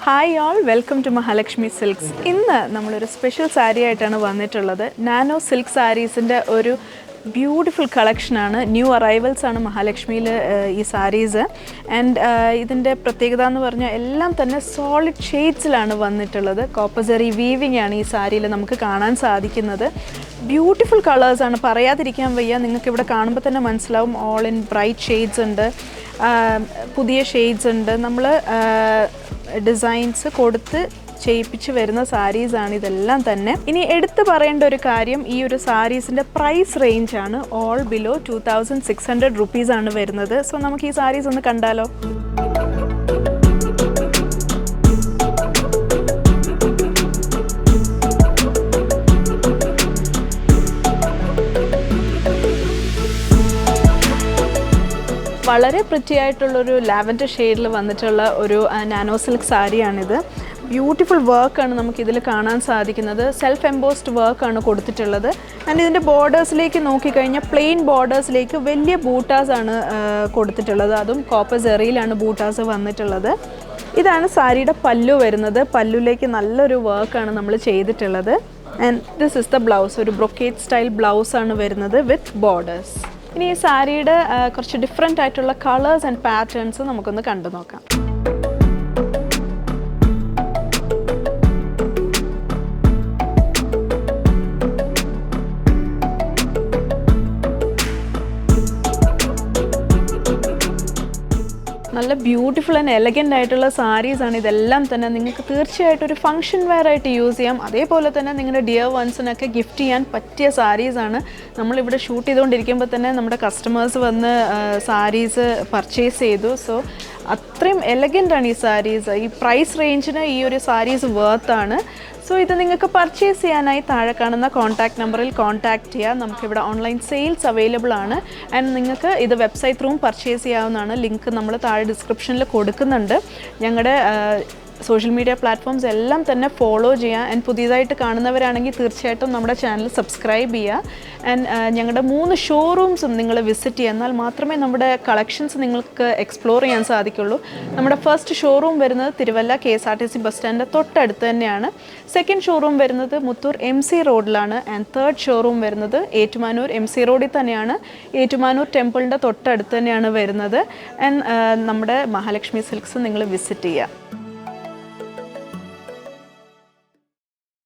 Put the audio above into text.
Hi all, welcome to Mahalakshmi silks. ഇന്ന് നമ്മളൊരു special sari ആയിട്ടാണ് വന്നിട്ടുള്ളത്. നാനോ സിൽക്ക് സാരീസിൻ്റെ ഒരു ബ്യൂട്ടിഫുൾ കളക്ഷനാണ്. ന്യൂ അറൈവൽസ് ആണ് മഹാലക്ഷ്മിയിൽ ഈ സാരീസ്. ആൻഡ് ഇതിൻ്റെ പ്രത്യേകത എന്ന് പറഞ്ഞാൽ എല്ലാം തന്നെ സോളിഡ് ഷെയ്ഡ്സിലാണ് വന്നിട്ടുള്ളത്. കോപ്പസറി വീവിങ് ആണ് ഈ സാരിയിൽ നമുക്ക് കാണാൻ സാധിക്കുന്നത്. ബ്യൂട്ടിഫുൾ കളേഴ്സാണ്, പറയാതിരിക്കാൻ വയ്യ. നിങ്ങൾക്ക് ഇവിടെ കാണുമ്പോൾ തന്നെ മനസ്സിലാവും. ഓൾ ഇൻ ബ്രൈറ്റ് ഷെയ്ഡ്സ് ഉണ്ട്, പുതിയ ഷെയ്ഡ്സ് ഉണ്ട്. നമ്മൾ ഡിസൈൻസ് കൊടുത്ത് ചെയ്യിപ്പിച്ച് വരുന്ന സാരീസാണ് ഇതെല്ലാം തന്നെ. ഇനി എടുത്തു പറയേണ്ട ഒരു കാര്യം, ഈ ഒരു സാരീസിൻ്റെ പ്രൈസ് റേഞ്ചാണ് ഓൾ ബിലോ 2600 റുപ്പീസാണ് വരുന്നത്. സോ നമുക്ക് ഈ സാരീസ് ഒന്ന് കണ്ടാലോ. വളരെ പ്രിറ്റി ആയിട്ടുള്ളൊരു ലാവൻഡർ ഷെയ്ഡിൽ വന്നിട്ടുള്ള ഒരു നാനോ സിൽക്ക് സാരിയാണിത്. ബ്യൂട്ടിഫുൾ വർക്കാണ് നമുക്കിതിൽ കാണാൻ സാധിക്കുന്നത്. സെൽഫ് എംബോസ്ഡ് വർക്കാണ് കൊടുത്തിട്ടുള്ളത്. ആൻഡ് ഇതിൻ്റെ ബോർഡേഴ്സിലേക്ക് നോക്കിക്കഴിഞ്ഞാൽ പ്ലെയിൻ ബോർഡേഴ്സിലേക്ക് വലിയ ബൂട്ടാസാണ് കൊടുത്തിട്ടുള്ളത്. അതും കോപ്പർ ജെറിയിലാണ് ബൂട്ടാസ് വന്നിട്ടുള്ളത്. ഇതാണ് സാരിയുടെ പല്ലു വരുന്നത്. പല്ലുവിലേക്ക് നല്ലൊരു വർക്കാണ് നമ്മൾ ചെയ്തിട്ടുള്ളത്. And this is the blouse. ഒരു ബ്രൊക്കേറ്റ് സ്റ്റൈൽ ബ്ലൗസാണ് വരുന്നത് വിത്ത് ബോർഡേഴ്സ്. ഇനി ഈ സാരിയുടെ കുറച്ച് ഡിഫറെൻ്റ് ആയിട്ടുള്ള കളേഴ്സ് ആൻഡ് പാറ്റേൺസ് നമുക്കൊന്ന് കണ്ടു നോക്കാം. നല്ല ബ്യൂട്ടിഫുൾ ആൻഡ് എലഗൻ്റ് ആയിട്ടുള്ള സാരീസാണ് ഇതെല്ലാം തന്നെ. നിങ്ങൾക്ക് തീർച്ചയായിട്ടും ഒരു ഫംഗ്ഷൻ വെയർ ആയിട്ട് യൂസ് ചെയ്യാം. അതേപോലെ തന്നെ നിങ്ങളുടെ ഡിയർ വൺസിനൊക്കെ ഗിഫ്റ്റ് ചെയ്യാൻ പറ്റിയ സാരീസാണ്. നമ്മളിവിടെ ഷൂട്ട് ചെയ്തുകൊണ്ടിരിക്കുമ്പോൾ തന്നെ നമ്മുടെ കസ്റ്റമേഴ്സ് വന്ന് സാരീസ് പർച്ചേസ് ചെയ്തു. സോ അത്രയും എലഗൻ്റാണ് ഈ സാരീസ്. ഈ പ്രൈസ് റേഞ്ചിന് ഈ ഒരു സാരീസ് വേർത്താണ്. സോ ഇത് നിങ്ങൾക്ക് പർച്ചേസ് ചെയ്യാനായി താഴെ കാണുന്ന കോൺടാക്റ്റ് നമ്പറിൽ കോൺടാക്റ്റ് ചെയ്യുക. നമുക്കിവിടെ ഓൺലൈൻ സെയിൽസ് അവൈലബിൾ ആണ്. ആൻഡ് നിങ്ങൾക്ക് ഇത് വെബ്സൈറ്റ് ത്രൂവും പർച്ചേസ് ചെയ്യാവുന്നതാണ്. ലിങ്ക് നമ്മൾ താഴെ ഡിസ്ക്രിപ്ഷനിൽ കൊടുക്കുന്നുണ്ട്. ഞങ്ങളുടെ സോഷ്യൽ മീഡിയ പ്ലാറ്റ്ഫോംസ് എല്ലാം തന്നെ ഫോളോ ചെയ്യുക. ആൻഡ് പുതിയതായിട്ട് കാണുന്നവരാണെങ്കിൽ തീർച്ചയായിട്ടും നമ്മുടെ ചാനൽ സബ്സ്ക്രൈബ് ചെയ്യുക. ആൻഡ് ഞങ്ങളുടെ 3 ഷോറൂംസും നിങ്ങൾ വിസിറ്റ് ചെയ്യുക. എന്നാൽ മാത്രമേ നമ്മുടെ കളക്ഷൻസ് നിങ്ങൾക്ക് എക്സ്പ്ലോർ ചെയ്യാൻ സാധിക്കുള്ളൂ. നമ്മുടെ ഫസ്റ്റ് ഷോറൂം വരുന്നത് തിരുവല്ല KSRTC ബസ് സ്റ്റാൻഡിൻ്റെ തൊട്ടടുത്ത് തന്നെയാണ്. സെക്കൻഡ് ഷോറൂം വരുന്നത് മുത്തൂർ MC റോഡിലാണ്. ആൻഡ് തേർഡ് ഷോറൂം വരുന്നത് ഏറ്റുമാനൂർ MC റോഡിൽ തന്നെയാണ്. ഏറ്റുമാനൂർ ടെമ്പിളിൻ്റെ തൊട്ടടുത്ത് തന്നെയാണ് വരുന്നത്. ആൻഡ് നമ്മുടെ മഹാലക്ഷ്മി സിൽക്സ് നിങ്ങൾ വിസിറ്റ് ചെയ്യുക.